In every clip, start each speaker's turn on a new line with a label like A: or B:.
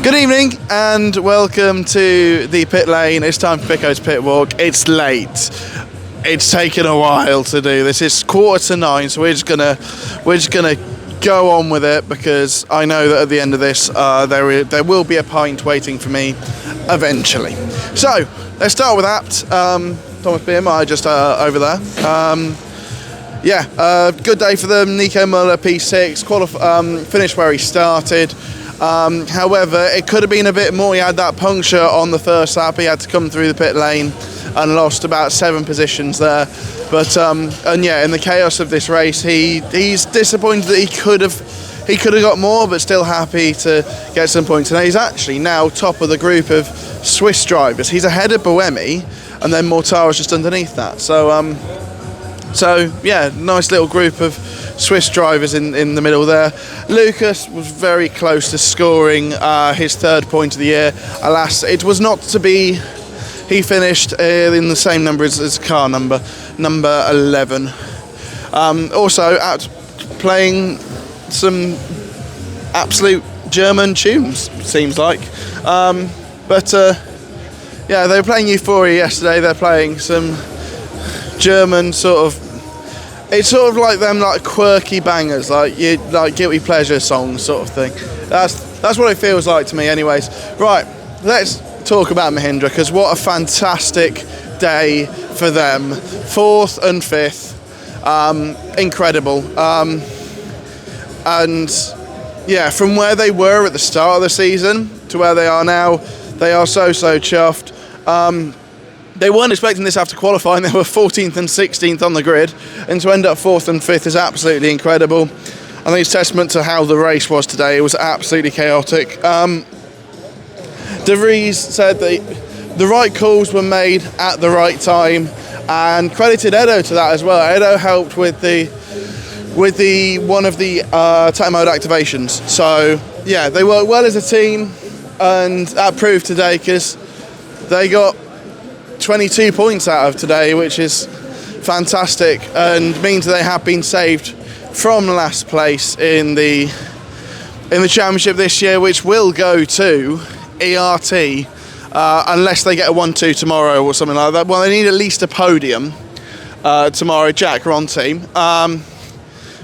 A: Good evening and welcome to the pit lane. It's time for Picko's Pitwalk. It's late. It's taken a while to do this. It's 8:45, so we're just gonna go on with it because I know that at the end of this there will be a pint waiting for me eventually. So let's start with that. Thomas BMI just over there. Good day for them. Nico Muller P6 finished where he started. However, it could have been a bit more. He had that puncture on the first lap. He had to come through the pit lane and lost about 7 positions there. But in the chaos of this race, he's disappointed that he could have got more, but still happy to get some points. And he's actually now top of the group of Swiss drivers. He's ahead of Boemi, and then Mortara's just underneath that. So nice little group of Swiss drivers in the middle there. Lucas was very close to scoring his 3rd point of the year. Alas, it was not to be. He finished in the same number as car number 11. Also out playing some absolute German tunes, seems like. They were playing Euphoria yesterday. They're playing some German it's sort of like them quirky bangers, like guilty pleasure songs sort of thing. That's what it feels like to me anyways. Right, let's talk about Mahindra, because what a fantastic day for them. 4th and 5th, incredible. From where they were at the start of the season to where they are now, they are so chuffed. They weren't expecting this after qualifying. They were 14th and 16th on the grid, and to end up 4th and 5th is absolutely incredible. I think it's testament to how the race was today. It was absolutely chaotic. De Vries said that the right calls were made at the right time, and credited Edo to that as well. Edo helped with one of the tech mode activations. So yeah, they worked well as a team, and that proved today because they got 22 points out of today, which is fantastic and means they have been saved from last place in the championship this year, which will go to ERT unless they get a 1-2 tomorrow or something like that. Well, they need at least a podium tomorrow. Jack, we're on team. Come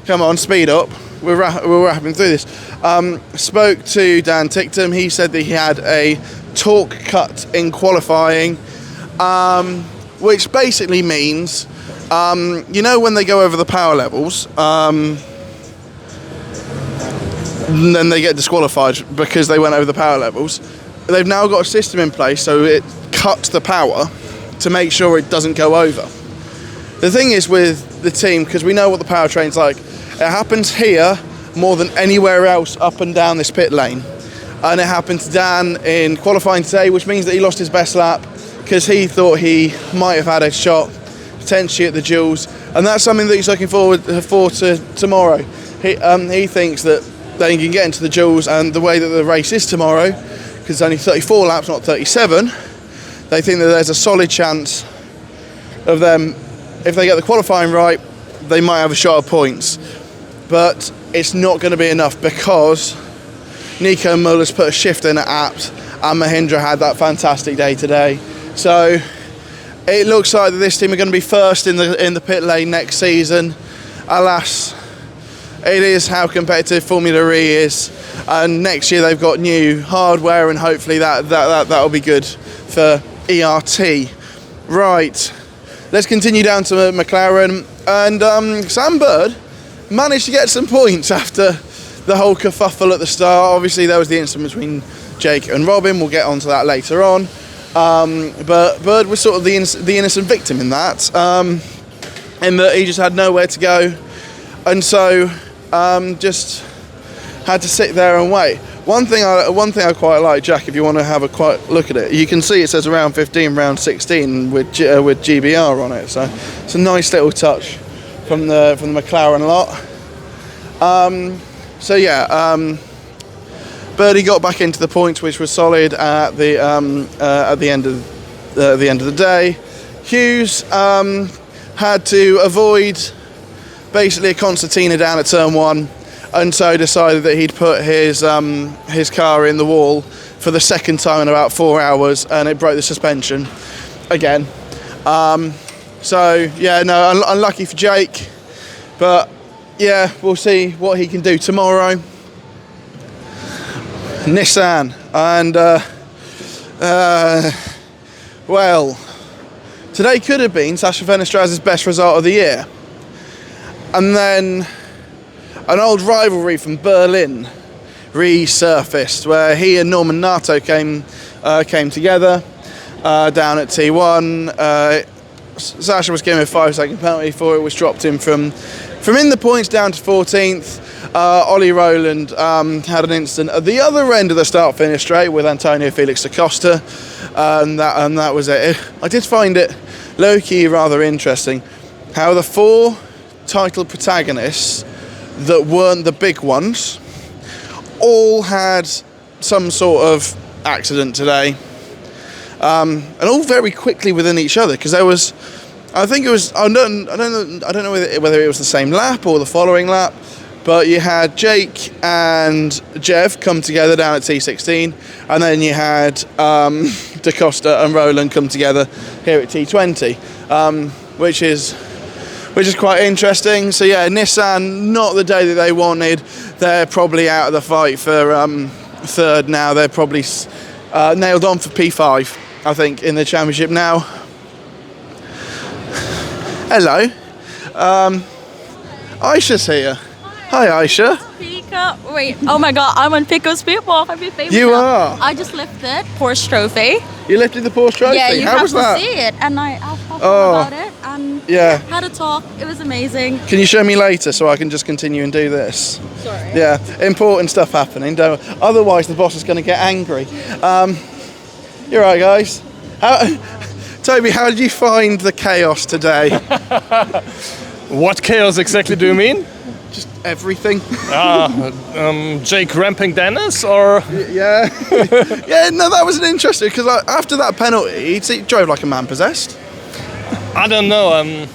A: on, speed up. We're wrapping through this. Spoke to Dan Ticktum. He said that he had a torque cut in qualifying, which basically means, when they go over the power levels, then they get disqualified because they went over the power levels. They've now got a system in place so it cuts the power to make sure it doesn't go over. The thing is with the team, because we know what the powertrain's like, it happens here more than anywhere else up and down this pit lane. And it happened to Dan in qualifying today, which means that he lost his best lap because he thought he might have had a shot potentially at the duels, and that's something that he's looking forward to tomorrow. He thinks that they can get into the duels, and the way that the race is tomorrow, because it's only 34 laps, not 37, they think that there's a solid chance of them, if they get the qualifying right, they might have a shot of points. But it's not going to be enough because Nico Muller's put a shift in at Apt, and Mahindra had that fantastic day today. So it looks like that this team are going to be first in the pit lane next season. Alas, it is how competitive Formula E is, and next year they've got new hardware, and hopefully that'll be good for ERT. Right, let's continue down to McLaren, and Sam Bird managed to get some points after the whole kerfuffle at the start. Obviously there was the incident between Jake and Robin. We'll get onto that later on. But Bird was sort of the innocent victim in that, in that he just had nowhere to go, and so just had to sit there and wait. One thing I quite like, Jack, if you want to have a quiet look at it, you can see it says round 15, round 16 with GBR on it. So it's a nice little touch from the McLaren lot. Birdie got back into the points, which was solid at the end of the day. Hughes had to avoid basically a concertina down at turn 1, and so decided that he'd put his car in the wall for the second time in about 4 hours, and it broke the suspension again. So yeah, no, unlucky for Jake, but yeah, we'll see what he can do tomorrow. Nissan, and well, today could have been Sasha Fenestraz's best result of the year, and then an old rivalry from Berlin resurfaced, where he and Norman Nato came together down at T1. Sasha was given a 5-second penalty for it, which dropped him from in the points down to 14th. Ollie Rowland had an incident at the other end of the start-finish straight with Antonio Felix da Costa, and that was it. I did find it low-key rather interesting how the 4 title protagonists that weren't the big ones all had some sort of accident today, and all very quickly within each other, because there was, I don't know whether it was the same lap or the following lap, but you had Jake and Jev come together down at T16, and then you had Da Costa and Roland come together here at T20, which is quite interesting. So yeah, Nissan, not the day that they wanted. They're probably out of the fight for third now. They're probably nailed on for P5, I think, in the championship now. Hello. Aisha's here. Hi, Aisha.
B: Picko. Wait, oh my god, I'm on Picko's Pitwalk. I'm your favorite.
A: You are?
B: I just lifted Porsche trophy.
A: You lifted the Porsche trophy?
B: Yeah, you
A: How
B: have
A: was
B: to
A: that?
B: see it. And I asked about it and
A: Yeah.
B: had a talk. It was amazing.
A: Can you show me later so I can just continue and do this?
B: Sorry.
A: Yeah, important stuff happening. Otherwise, the boss is going to get angry. You're right, guys. Toby, how did you find the chaos today?
C: What chaos exactly do you mean?
A: Just everything.
C: Jake ramping Dennis, or?
A: Yeah. Yeah, no, that was an interesting, because after that penalty, he drove like a man possessed.
C: I don't know,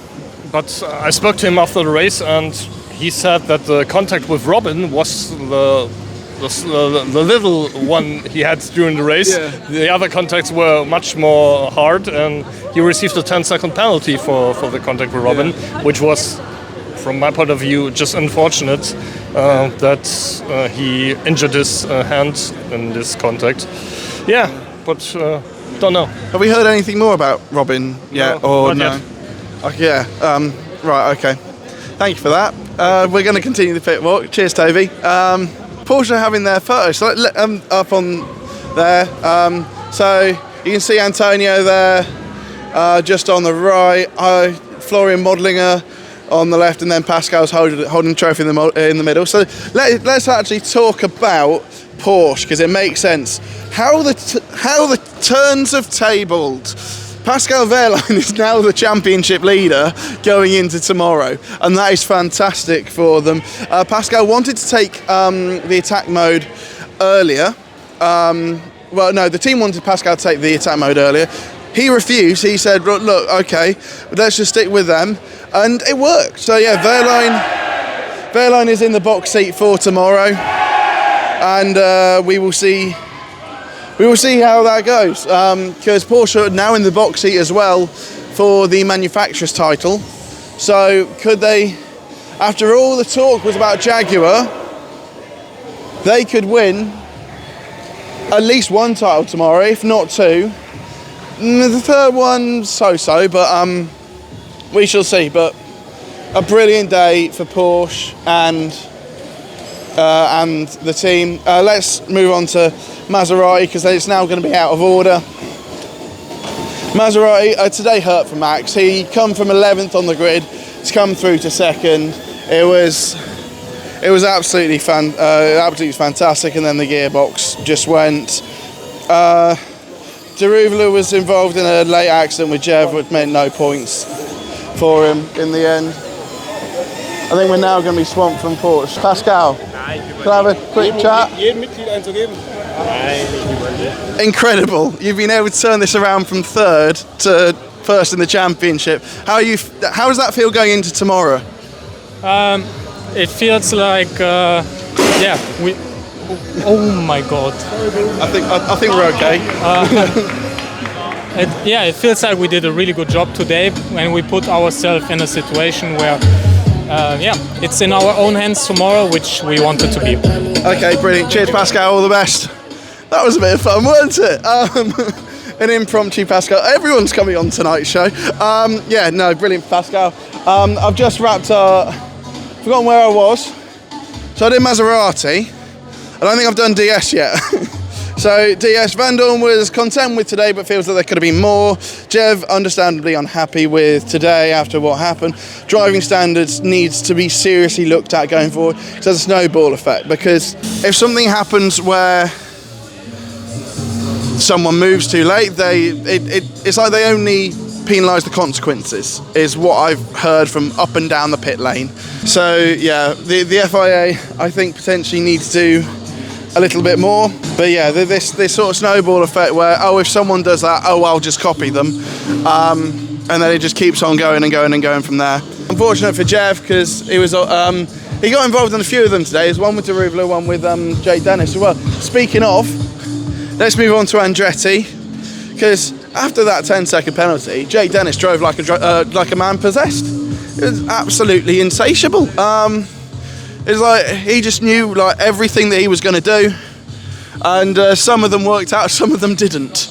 C: but I spoke to him after the race, and he said that the contact with Robin was the little one he had during the race.
A: Yeah.
C: The other contacts were much more hard, and he received a 10-second penalty for the contact with Robin, which was, from my point of view, just unfortunate that he injured his hand in this contact. Yeah, but don't know.
A: Have we heard anything more about Robin yet?
C: No,
A: or
C: not
A: no?
C: yet.
A: Yeah. Right. Okay. Thank you for that. We're going to continue the pit walk. Cheers, Toby. Porsche having their photos up on there. So you can see Antonio there, just on the right. Florian Modlinger on the left, and then Pascal's holding the trophy in the middle. So let's actually talk about Porsche, because it makes sense. How the turns have tabled. Pascal Wehrlein is now the championship leader going into tomorrow, and that is fantastic for them. Pascal wanted to take the attack mode earlier. Well, no, the team wanted Pascal to take the attack mode earlier. He refused. He said, look, okay, let's just stick with them. And it worked. So yeah, Wehrlein is in the box seat for tomorrow. And we will see how that goes. Because Porsche are now in the box seat as well for the manufacturer's title. So could they, after all the talk was about Jaguar, they could win at least one title tomorrow, if not two. The third one, so-so, but we shall see. But a brilliant day for Porsche and the team. Let's move on to Maserati, because it's now going to be out of order. Maserati today hurt for Max. He come from 11th on the grid to come through to second. It was absolutely fantastic, and then the gearbox just went. Deruvla was involved in a late accident with Jev, which meant no points for him in the end. I think we're now going to be swamped from Porsche. Pascal, can I have a quick chat? Incredible. You've been able to turn this around from third to first in the championship. How does that feel going into tomorrow?
D: It feels like yeah, we. Oh my God.
A: I think we're okay.
D: It feels like we did a really good job today when we put ourselves in a situation where, it's in our own hands tomorrow, which we want it to be.
A: Okay, brilliant. Cheers, Pascal. All the best. That was a bit of fun, wasn't it? An impromptu Pascal. Everyone's coming on tonight's show. Brilliant, Pascal. I've just wrapped forgotten where I was. So I did Maserati. I don't think I've done DS yet. So DS, Van Dorn was content with today, but feels that there could have been more. Jev, understandably unhappy with today after what happened. Driving standards needs to be seriously looked at going forward. So there's a snowball effect, because if something happens where someone moves too late, it's like they only penalise the consequences, is what I've heard from up and down the pit lane. So yeah, the FIA I think potentially needs to do a little bit more. But yeah, this sort of snowball effect where, if someone does that, I'll just copy them. And then it just keeps on going and going and going from there. Unfortunate for Jev, because he was he got involved in a few of them today. There's one with Daruvla, one with Jake Dennis as well. Speaking of, let's move on to Andretti, because after that 10-second penalty, Jake Dennis drove like a man possessed. It was absolutely insatiable. It's like he just knew like everything that he was going to do, and some of them worked out, some of them didn't.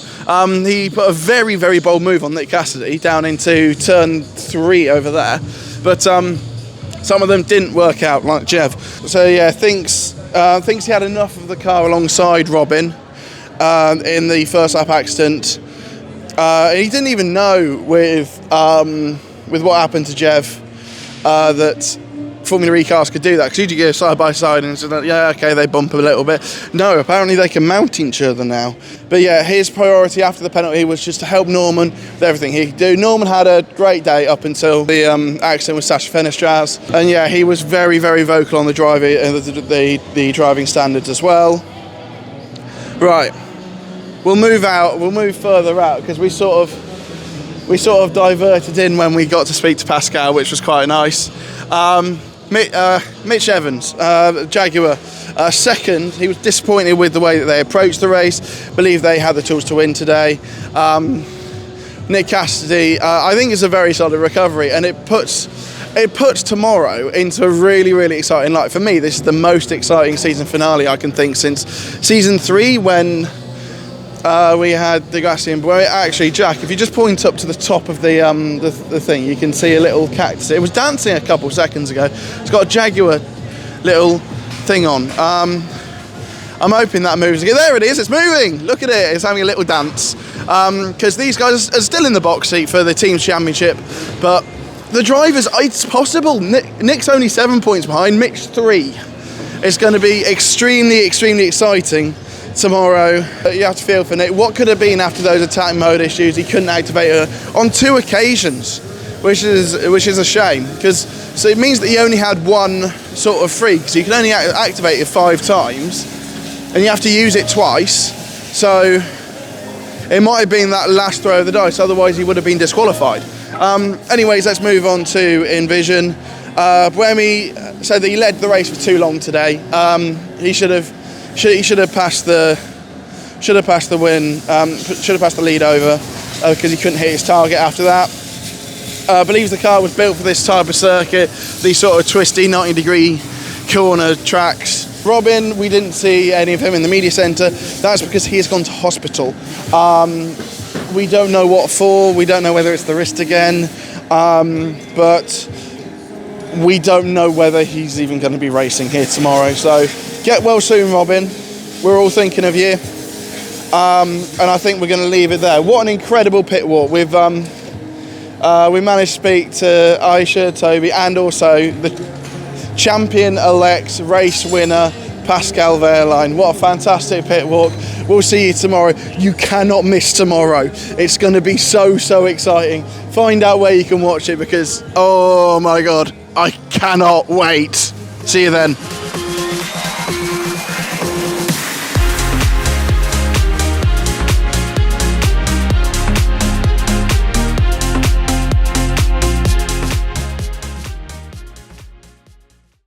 A: He put a very, very bold move on Nick Cassidy down into turn 3 over there, but some of them didn't work out, like Jev. So yeah, thinks he had enough of the car alongside Robin in the first lap accident. He didn't even know with what happened to Jev that Formula E cars could do that, because you go side by side and it's like, yeah, okay, they bump a little bit. No, apparently they can mount each other now. But yeah, his priority after the penalty was just to help Norman with everything he could do. Norman had a great day up until the accident with Sasha Fenestras, and yeah, he was very, very vocal on the driving standards as well. Right, we'll move further out, because we sort of diverted in when we got to speak to Pascal, which was quite nice. Mitch Evans, Jaguar, second. He was disappointed with the way that they approached the race. Believe they had the tools to win today. Nick Cassidy, I think it's a very solid recovery, and it puts tomorrow into a really, really exciting light. For me, this is the most exciting season finale I can think since season 3, when we had Degassi and Boy. Actually, Jack, if you just point up to the top of the thing, you can see a little cactus. It was dancing a couple seconds ago. It's got a Jaguar little thing on. I'm hoping that moves again. There it is, it's moving. Look at it, it's having a little dance. Because these guys are still in the box seat for the team's championship, but the drivers, it's possible. Nick's only 7 points behind, Mitch 3. It's going to be extremely, extremely exciting tomorrow. You have to feel for Nick. What could have been after those attack mode issues? He couldn't activate her on 2 occasions, which is a shame, because so it means that he only had one sort of free, because you can only activate it 5 times, and you have to use it twice. So it might have been that last throw of the dice. Otherwise, he would have been disqualified. Anyways, let's move on to Envision. Buemi said that he led the race for too long today. He should have passed the win. Should have passed the lead over, because he couldn't hit his target after that. Believes the car was built for this type of circuit, these sort of twisty 90-degree corner tracks. Robin, we didn't see any of him in the media centre. That's because he has gone to hospital. We don't know what for. We don't know whether it's the wrist again, but we don't know whether he's even going to be racing here tomorrow. So get well soon, Robin. We're all thinking of you. And I think we're going to leave it there. What an incredible pit walk. We managed to speak to Aisha, Toby, and also the champion-elect race winner, Pascal Wehrlein. What a fantastic pit walk. We'll see you tomorrow. You cannot miss tomorrow. It's going to be so, so exciting. Find out where you can watch it, because, oh my God, I cannot wait. See you then.